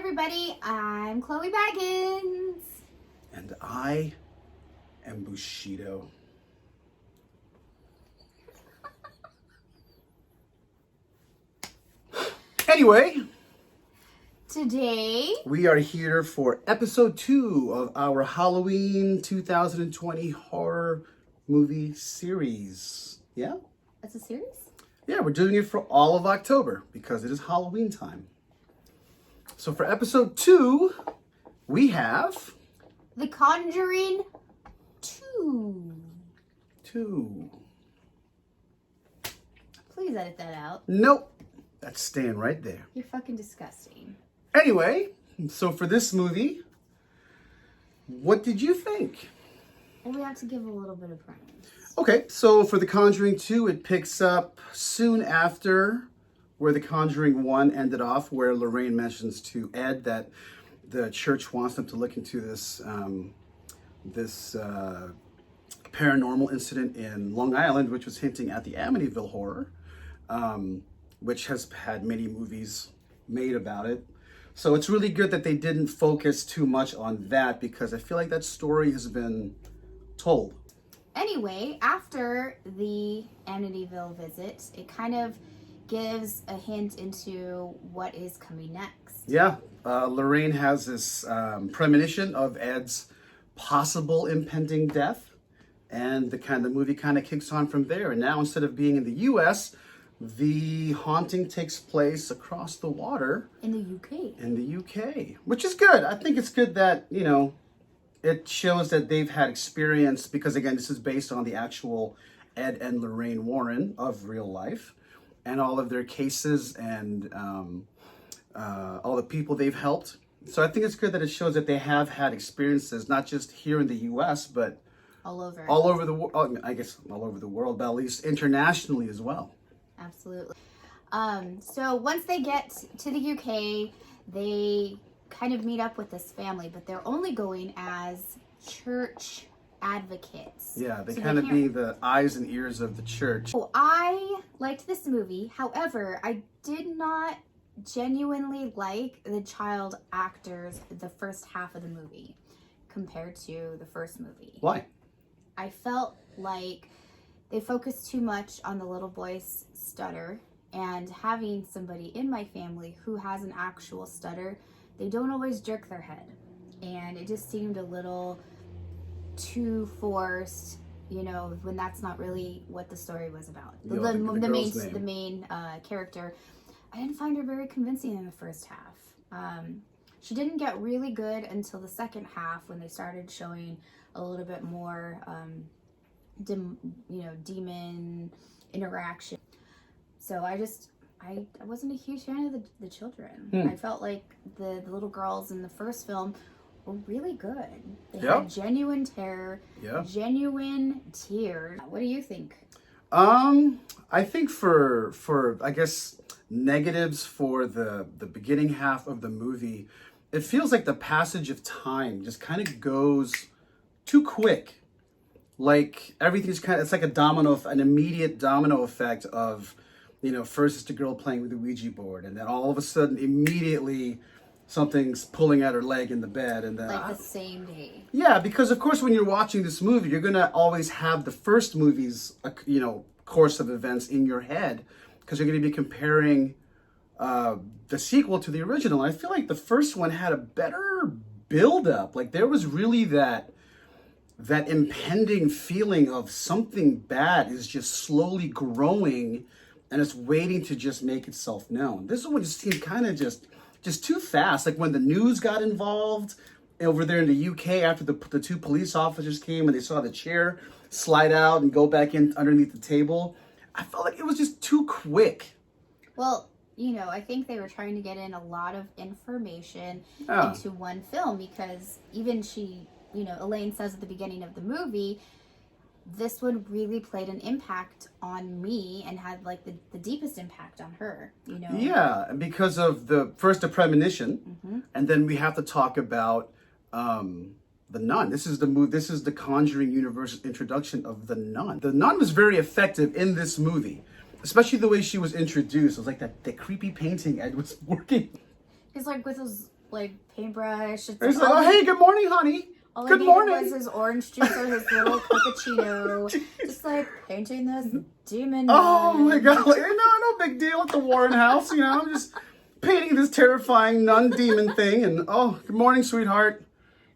everybody, I'm Chloe Baggins. And I am Bushido. Anyway, Today, we are here for episode 2 of our Halloween 2020 horror movie series. Yeah? it's a series? Yeah, we're doing it for all of October because it is Halloween time. So for episode 2, we have... The Conjuring 2. 2. Please edit that out. Nope. That's staying right there. You're fucking disgusting. Anyway, so for this movie, what did you think? Well, we have to give a little bit of premise. Okay, so for The Conjuring 2, it picks up soon after where The Conjuring 1 ended off, where Lorraine mentions to Ed that the church wants them to look into this paranormal incident in Long Island, which was hinting at the Amityville horror, which has had many movies made about it. So it's really good that they didn't focus too much on that because I feel like that story has been told. Anyway, after the Amityville visit, it kind of gives a hint into what is coming next. Yeah, Lorraine has this premonition of Ed's possible impending death, and the movie kind of kicks on from there. And now, instead of being in the U.S., the haunting takes place across the water In the UK. in the UK, which is good. I think it's good that, you know, it shows that they've had experience because, again, this is based on the actual Ed and Lorraine Warren of real life and all of their cases and all the people they've helped. So I think it's good that it shows that they have had experiences, not just here in the U.S., but All over. all over the world. I guess all over the world, but at least internationally as well. Absolutely. So once they get to the UK, they kind of meet up with this family, but they're only going as church advocates. Yeah, they So kind of can't- be the eyes and ears of the church. Oh, I liked this movie. However, I did not genuinely like the child actors the first half of the movie compared to the first movie. Why? I felt like they focused too much on the little boy's stutter, and having somebody in my family who has an actual stutter, they don't always jerk their head, and it just seemed a little too forced, you know, when that's not really what the story was about. You don't think of the girl's name. The main character, I didn't find her very convincing in the first half. She didn't get really good until the second half when they started showing a little bit more demon interaction. So I wasn't a huge fan of the children. I felt like the little girls in the first film were really good. They had genuine terror, genuine tears. What do you think? I think for I guess negatives for the beginning half of the movie, it feels like the passage of time just kind of goes too quick. Like everything's it's like an immediate domino effect of, you know, first it's the girl playing with the Ouija board, and then all of a sudden, immediately, something's pulling at her leg in the bed, and then Like the same day. Yeah, because of course, when you're watching this movie, you're gonna always have the first movie's, you know, course of events in your head, because you're gonna be comparing the sequel to the original. And I feel like the first one had a better build-up. Like there was really that impending feeling of something bad is just slowly growing and it's waiting to just make itself known. This one just seemed kind of just too fast. Like when the news got involved over there in the UK after the two police officers came and they saw the chair slide out and go back in underneath the table, I felt like it was just too quick. Well, you know, I think they were trying to get in a lot of information into one film because even Elaine says at the beginning of the movie, this one really played an impact on me and had like the deepest impact on her, you know? Yeah, because of the premonition, and then we have to talk about The Nun. This is the Conjuring universe's introduction of The Nun. The Nun was very effective in this movie, especially the way she was introduced. It was like that creepy painting Ed was working. It's like with those like paintbrush. It's He's like, like, oh, hey, good morning, honey. all Good I needed morning. was his orange juice or his little cappuccino. Just like painting this demon. Oh nun. my god! Like, no big deal at the Warren house. You know, I'm just painting this terrifying nun demon thing, and oh, good morning, sweetheart.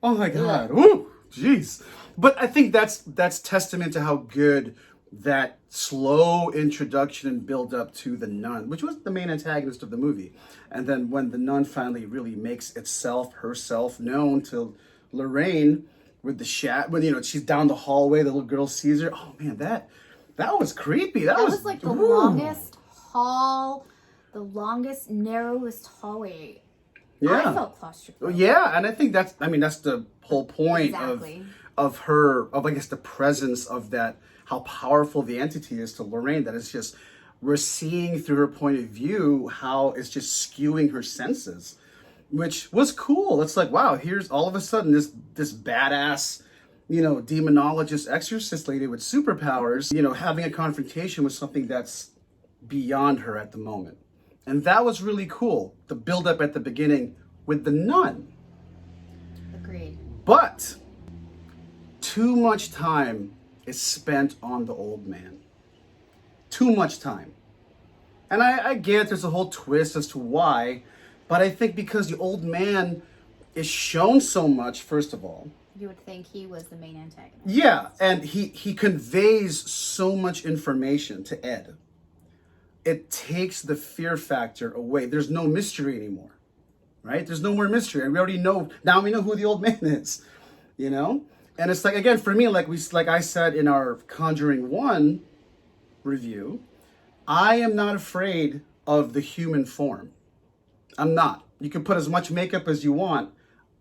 Oh my god! Woo, jeez. But I think that's testament to how good that slow introduction and build up to the nun, which was the main antagonist of the movie, and then when the nun finally really makes herself known to Lorraine with the when she's down the hallway, the little girl sees her. Oh man, that was creepy. That was like the longest hall, the longest, narrowest hallway. Yeah. I felt claustrophobic. Yeah, and I think that's the whole point Exactly. of I guess the presence of that, how powerful the entity is to Lorraine, that it's just, we're seeing through her point of view how it's just skewing her senses, which was cool. It's like, wow, here's all of a sudden this badass, demonologist exorcist lady with superpowers, having a confrontation with something that's beyond her at the moment. And that was really cool. The build up at the beginning with the nun. Agreed. But too much time is spent on the old man. Too much time. And I get there's a whole twist as to why, but I think because the old man is shown so much, first of all. You would think he was the main antagonist. Yeah, and he conveys so much information to Ed. It takes the fear factor away. There's no mystery anymore, right? There's no more mystery. And we already know, now we know who the old man is, And it's like, again, for me, like I said in our Conjuring 1 review, I am not afraid of the human form. I'm not. You can put as much makeup as you want.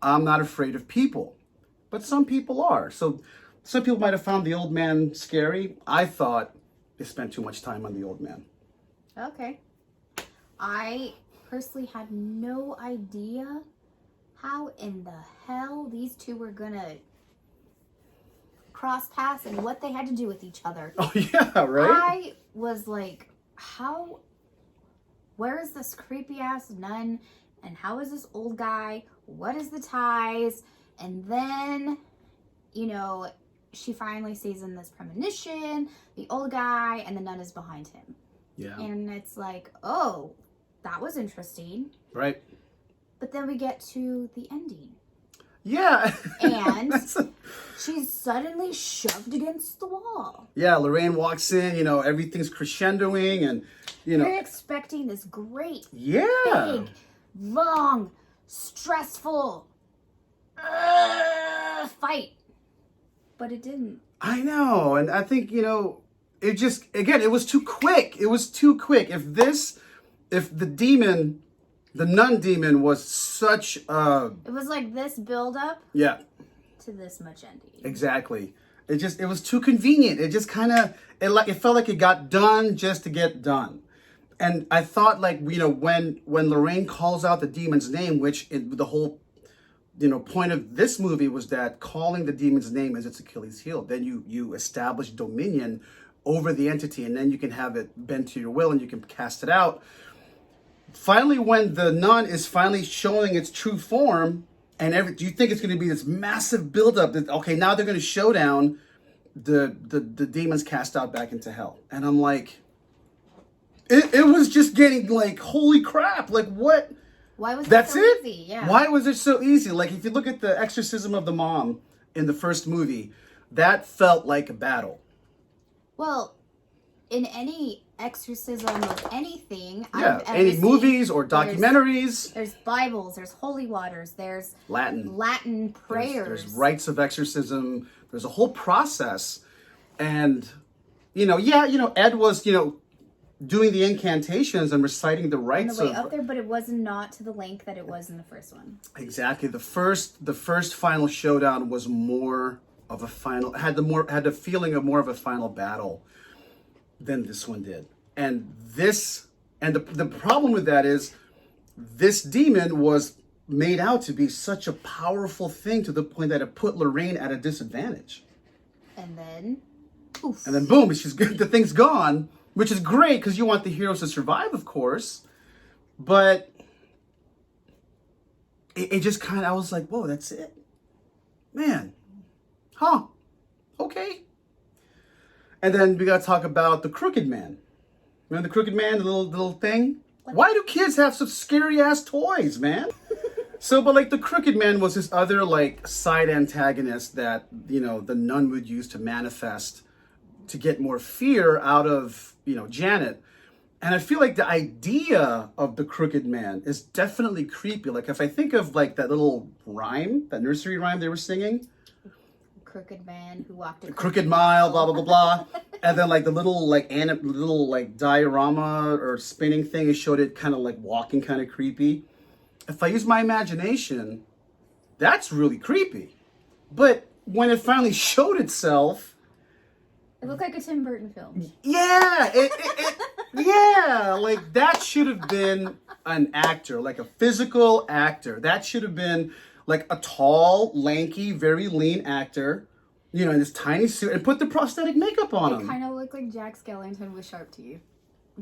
I'm not afraid of people. But some people are. So some people might have found the old man scary. I thought they spent too much time on the old man. Okay. I personally had no idea how in the hell these two were gonna cross paths and what they had to do with each other. Oh yeah, right? I was like, where is this creepy ass nun? And how is this old guy? What is the ties? And then, she finally sees in this premonition, the old guy and the nun is behind him. Yeah. And it's like, oh, that was interesting. Right. But then we get to the ending. Yeah. And she's suddenly shoved against the wall. Yeah, Lorraine walks in, everything's crescendoing and, You're expecting this great, yeah, big, long, stressful fight. But it didn't. I know. And I think, it just, again, it was too quick. It was too quick. If the nun demon was such a... It was like this build-up. Yeah. To this much ending. Exactly. It was too convenient. It just kind of, it felt like it got done just to get done. And I thought when Lorraine calls out the demon's name, which the whole, point of this movie was that calling the demon's name is its Achilles heel. Then you establish dominion over the entity, and then you can have it bend to your will and you can cast it out. Finally, when the nun is finally showing its true form, and do you think it's going to be this massive buildup that, okay, now they're going to show down the demons cast out back into hell. And I'm like, it was just getting like, holy crap, like what? Why was That's so it? easy? Yeah. Why was it so easy? Like if you look at the exorcism of the mom in the first movie, that felt like a battle. Well, in any exorcism of anything, Yeah, I've ever any seen, movies or documentaries. There's Bibles, there's holy waters, there's Latin prayers. There's rites of exorcism. There's a whole process. And, Ed was, doing the incantations and reciting the rites on the way up there, but it was not to the length that it was in the first one. Exactly. The first final showdown was more of a final, had the feeling of more of a final battle than this one did. And the problem with that is this demon was made out to be such a powerful thing to the point that it put Lorraine at a disadvantage. And then, poof. And then boom, the thing's gone, which is great because you want the heroes to survive, of course. But it just kind of, I was like, whoa, that's it, man, huh? Okay. And then we got to talk about the Crooked Man. Remember the Crooked Man, the little thing? Why do kids have such scary ass toys, man? So, but like the Crooked Man was this other like side antagonist that, you know, the nun would use to manifest, to get more fear out of, you know, Janet. And I feel like the idea of the Crooked Man is definitely creepy. Like if I think of like that little rhyme, that nursery rhyme they were singing. Crooked Man who walked a crooked mile, blah, blah, blah, blah. And then like the little like diorama or spinning thing, it showed it kind of like walking kind of creepy. If I use my imagination, that's really creepy. But when it finally showed itself, it looked like a Tim Burton film. Yeah, yeah, like that should have been an actor, like a physical actor. That should have been like a tall, lanky, very lean actor, you know, in this tiny suit, and put the prosthetic makeup on him. It kind of looked like Jack Skellington with sharp teeth.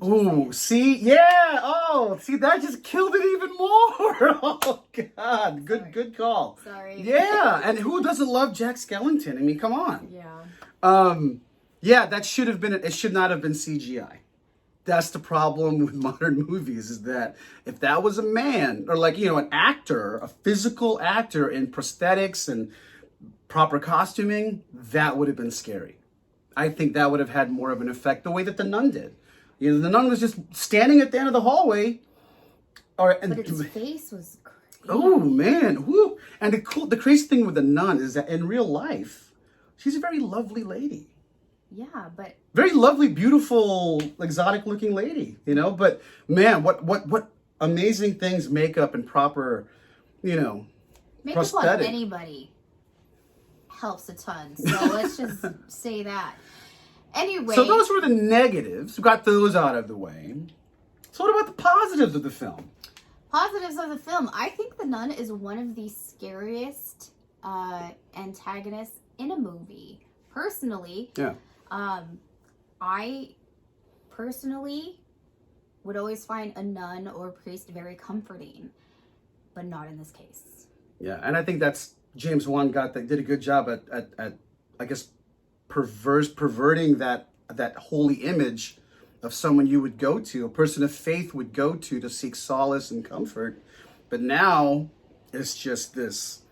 Ooh, see, yeah, oh, see, that just killed it even more. Oh God, good call. Sorry. Yeah, and who doesn't love Jack Skellington? I mean, come on. Yeah. Yeah, that should have been. It should not have been CGI. That's the problem with modern movies, is that if that was a man, or like, you know, an actor, a physical actor in prosthetics and proper costuming, that would have been scary. I think that would have had more of an effect the way that the nun did. You know, the nun was just standing at the end of the hallway. But its face was crazy. Oh, man. Whoo. And the crazy thing with the nun is that in real life, she's a very lovely lady. Yeah, but very lovely, beautiful, exotic-looking lady, you know. But man, what amazing things makeup and proper, you know, makeup prosthetic. On anybody helps a ton. So let's just say that. Anyway, so those were the negatives. We got those out of the way. So what about the positives of the film? Positives of the film. I think the nun is one of the scariest antagonists in a movie. Personally, yeah. I personally would always find a nun or a priest very comforting, but not in this case. Yeah, and I think that's James Wan did a good job at I guess perverting that holy image of someone you would go to, a person of faith would go to seek solace and comfort. But now it's just this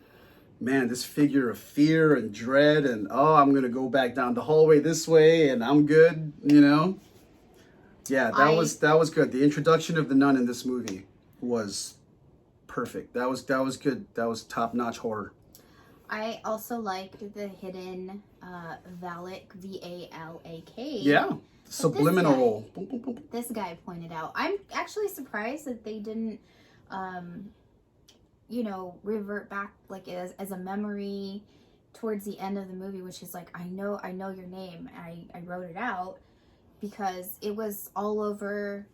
figure of fear and dread, and I'm gonna go back down the hallway this way and I'm good, you know. Yeah, that was good. The introduction of the nun in this movie was perfect. That was good. That was top-notch horror. I also liked the hidden Valak, V-A-L-A-K. Yeah, subliminal. This guy pointed out. I'm actually surprised that they didn't revert back like as a memory towards the end of the movie, which is like, I know your name. I wrote it out because it was all over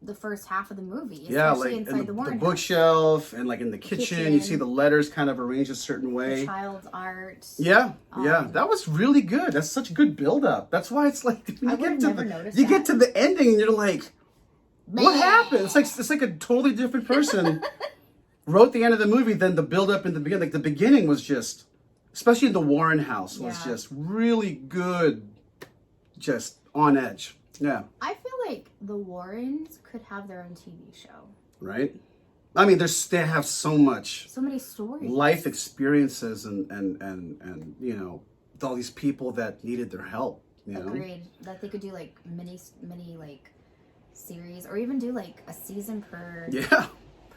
the first half of the movie. Yeah, like inside the Warren bookshelf and like in the kitchen, you see the letters kind of arranged a certain way. The child's art. Yeah, that was really good. That's such a good build-up. That's why it's like you get to the ending and you're like, what happened? It's like a totally different person wrote the end of the movie than the build-up in the beginning. Like the beginning was just, especially in the Warren house, was just really good, just on edge. Yeah. I feel like the Warrens could have their own TV show. Right? I mean, they have so many stories, life experiences, and you know, all these people that needed their help. You know? Agreed. That they could do like mini like series, or even do like a season per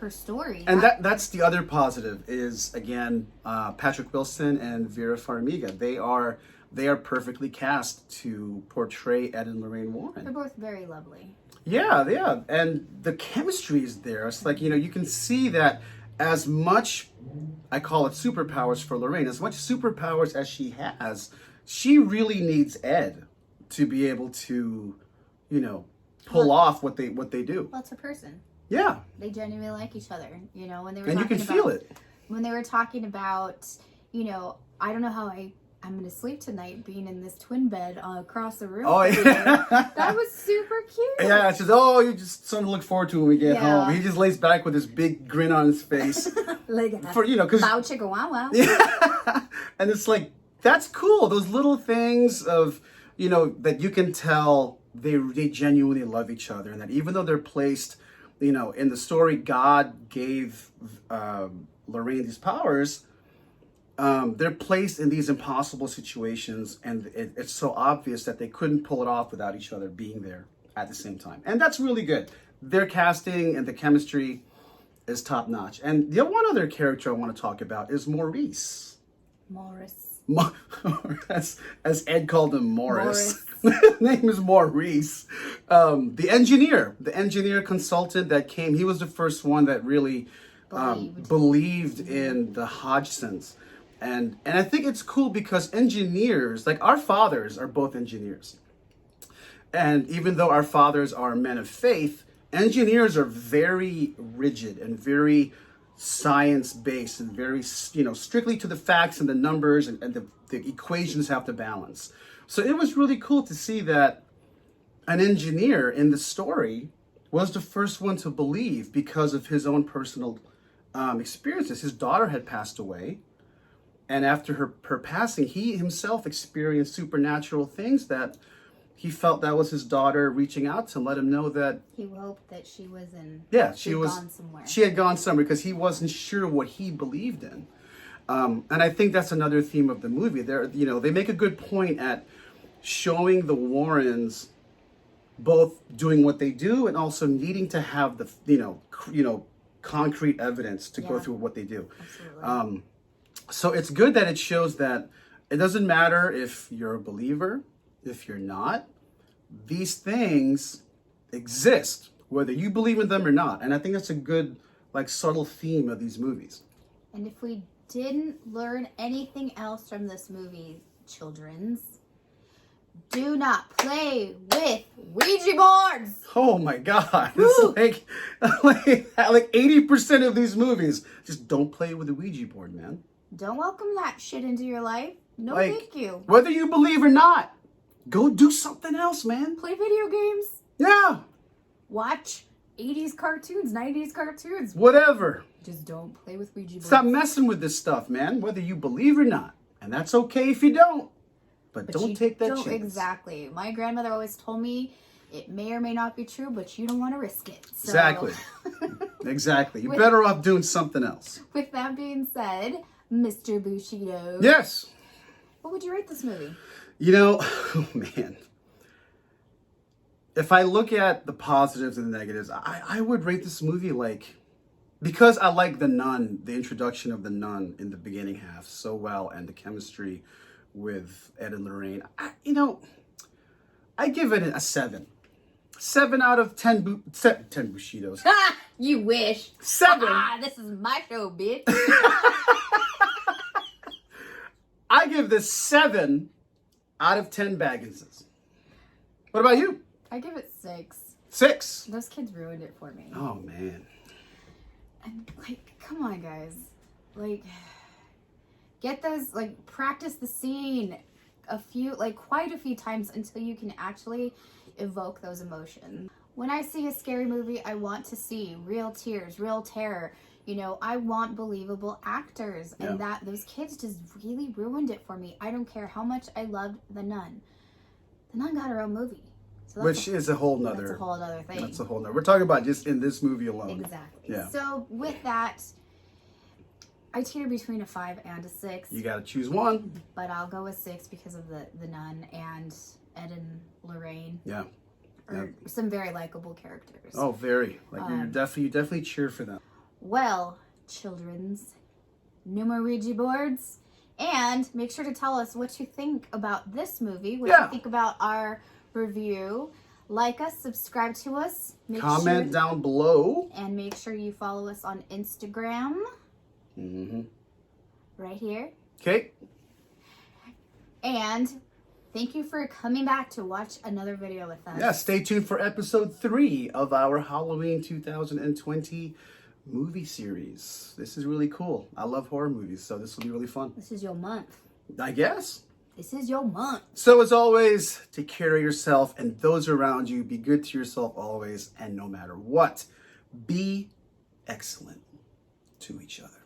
story. And that's the other positive is, again, Patrick Wilson and Vera Farmiga. They are perfectly cast to portray Ed and Lorraine Warren. They're both very lovely. Yeah. And the chemistry is there. It's like, you know, you can see that as much, I call it superpowers for Lorraine, as much superpowers as she has, she really needs Ed to be able to, you know, pull off what they do. Well, it's a person. Yeah. They genuinely like each other, you know, when they were and you can feel it. When they were talking about, you know, I don't know how I'm gonna sleep tonight being in this twin bed across the room. Oh, yeah. That was super cute. Yeah, it's just, oh, you just something to look forward to when we get Yeah. home. He just lays back with this big grin on his face. Like, For, you know, because... bow chicka wow wow. Yeah. And it's like, that's cool. Those little things of, you know, that you can tell they genuinely love each other. And that even though they're placed, you know, in the story, God gave Lorraine these powers, they're placed in these impossible situations. And it's so obvious that they couldn't pull it off without each other being there at the same time. And that's really good. Their casting and the chemistry is top notch. And the one other character I want to talk about is Maurice. Morris. As Ed called him, Morris. His name is Maurice. The engineer consultant that came. He was the first one that really believed in the Hodgsons. And I think it's cool because engineers, like our fathers are both engineers. And even though our fathers are men of faith, engineers are very rigid and very science-based and very, you know, strictly to the facts and the numbers and the equations have to balance. So it was really cool to see that an engineer in the story was the first one to believe because of his own personal experiences. His daughter had passed away. And after her passing, he himself experienced supernatural things that he felt that was his daughter reaching out to let him know that he hoped that she was in. Yeah, she was gone somewhere. She had gone somewhere because he wasn't sure what he believed in. And I think that's another theme of the movie. They make a good point at showing the Warrens both doing what they do and also needing to have the concrete evidence to go through what they do. Absolutely. So it's good that it shows that it doesn't matter if you're a believer, if you're not, these things exist, whether you believe in them or not. And I think that's a good, subtle theme of these movies. And if we didn't learn anything else from this movie, children's, do not play with Ouija boards. Oh my God. It's like 80% of these movies, just don't play with the Ouija board, man. Don't welcome that shit into your life. No, thank you. Whether you believe or not, go do something else, man. Play video games. Yeah. Watch 80s cartoons, 90s cartoons. Whatever. Just don't play with Ouija boards. Stop messing with this stuff, man, whether you believe or not. And that's okay if you don't. But don't take that chance. Exactly. My grandmother always told me it may or may not be true, but you don't want to risk it. So. Exactly. Exactly. You're better off doing something else. With that being said, Mr. Bushido. Yes. What would you rate this movie? Oh man. If I look at the positives and the negatives, I would rate this movie because I like the nun, the introduction of the nun in the beginning half so well, and the chemistry with Ed and Lorraine. I give it a 7. 7 out of 10 10 Bushidos. Ha! You wish. 7. This is my show, bitch. I give this 7 out of 10 Bagginses. What about you? I give it 6. 6. Those kids ruined it for me. Oh man. And come on, guys. Get those, practice the scene quite a few times until you can actually evoke those emotions. When I see a scary movie, I want to see real tears, real terror. I want believable actors. And those kids just really ruined it for me. I don't care how much I loved The Nun. The Nun got her own movie. So which is a whole nother. That's a whole other thing. That's a whole nother. We're talking about just in this movie alone. Exactly. Yeah. So with that, I teeter between a 5 and a 6. You got to choose one. But I'll go with 6 because of the Nun and Ed and Lorraine. Yeah. Are some very likable characters. Oh, very. You definitely cheer for them. Well, children's, no more Ouija boards. And make sure to tell us what you think about this movie, what you think about our review. Like us, subscribe to us. Comment down below. And make sure you follow us on Instagram. Mm-hmm. Right here. Okay. And thank you for coming back to watch another video with us. Yeah, stay tuned for episode 3 of our Halloween 2020 movie series. This is really cool. I love horror movies, so this will be really fun. This is your month. I guess. This is your month. So as always, take care of yourself and those around you. Be good to yourself always, and no matter what, be excellent to each other.